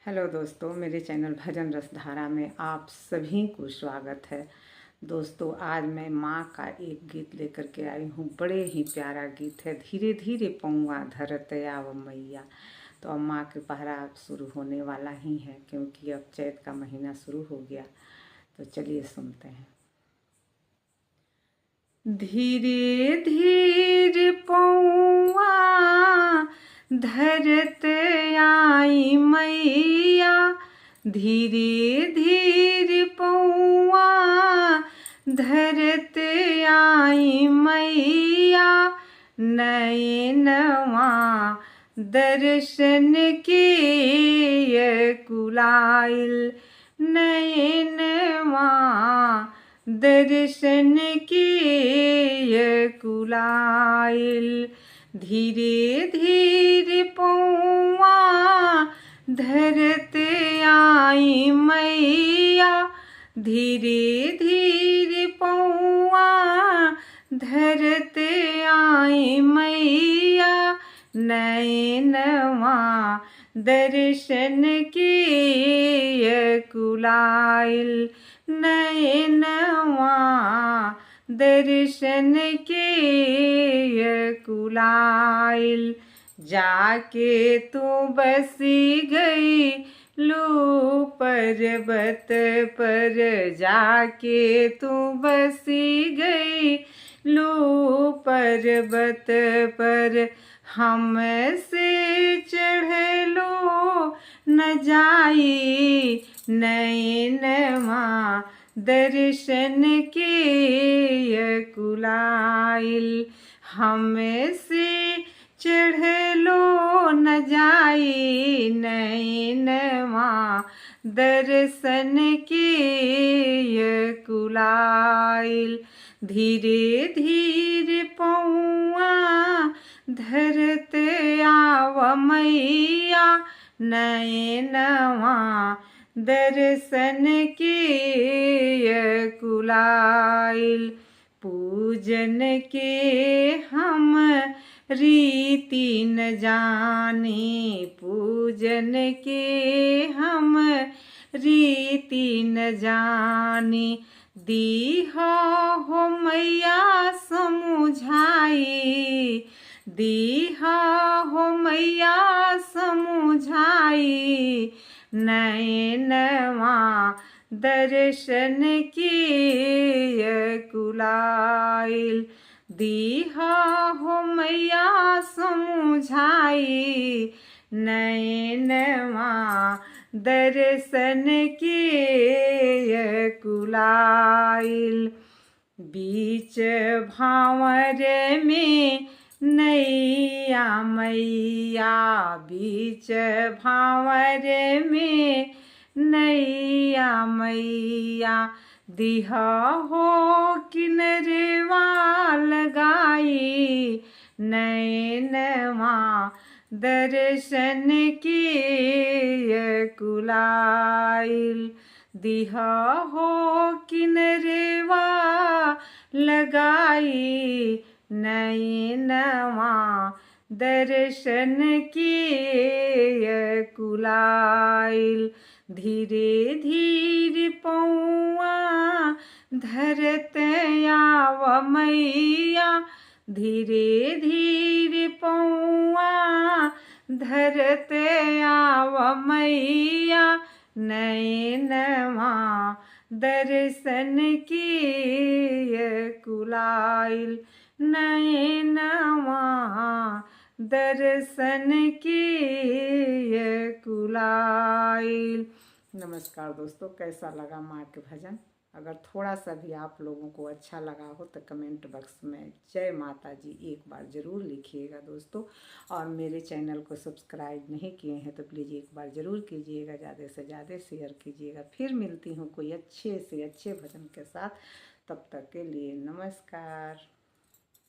Hello दोस्तों, मेरे channel भजन रसधारा में आप सभी को स्वागत है। दोस्तों, आज मैं माँ का एक गीत लेकर के आई हूँ। बड़े ही प्यारा गीत है, धीरे धीरे पौआ धरत आव मैया। तो अब माँ के पहरा शुरू होने वाला ही है, क्योंकि अब चैत का महीना शुरू हो गया। तो चलिए सुनते हैं। धीरे धीरे पौआ धरत आई मैया, धीरे धीरे पौआ धरत आई मैया। नयनवा दर्शन के कुलाइल, नयनवा दर्शन के कुलाइल। धीरे धीरे पौआ धरत आई मैया, धीरे धीरे पौआ धरत आई मैया। नयनवा दर्शन के कुलाइल, नयनवा दर्शन के कुलाइल। जाके तू बसी गई लू पर्वत पर, जाके तू बसी गई लू पर्वत पर। हमसे चढ़ लो न जाई नयनवा दर्शन के कुलाइल। हमसे चढ़ लो न जाई नयनवा दर्शन के कुलाइल। धीरे धीरे पौआ धरत आव मैया, नयनवा दर्शन के कुलाइल। पूजन के हम रीति न जाने, पूजन के हम रीति न जाने। दीहा हो मैया समुझाई, दीहा हो मैया समुझाई। नयनवा दर्शन के कुलाइल। दीहा हो मैया समुझाई, नयनवा दर्शन के कुलाइल। बीच भांवर में नैया मैया, बीच भांवर में नैया मैया। दिहा हो किनरवा लगाई, नयनवा दर्शन के कुलाइल। दिहा हो किनरवा लगाई, नयनवा दर्शन के कुलाइल। धीरे धीरे पौआ धरत आव मैया, धीरे धीरे पौआ धरत आव मैया। नयनवा दर्शन के कुलाइल, नयनवा दर्शन के कुलाइल। नमस्कार दोस्तों, कैसा लगा माँ के भजन? अगर थोड़ा सा भी आप लोगों को अच्छा लगा हो तो कमेंट बॉक्स में जय माता जी एक बार ज़रूर लिखिएगा दोस्तों। और मेरे चैनल को सब्सक्राइब नहीं किए हैं तो प्लीज़ एक बार ज़रूर कीजिएगा, ज़्यादा से ज़्यादा शेयर कीजिएगा। फिर मिलती हूँ कोई अच्छे से अच्छे भजन के साथ। तब तक के लिए नमस्कार।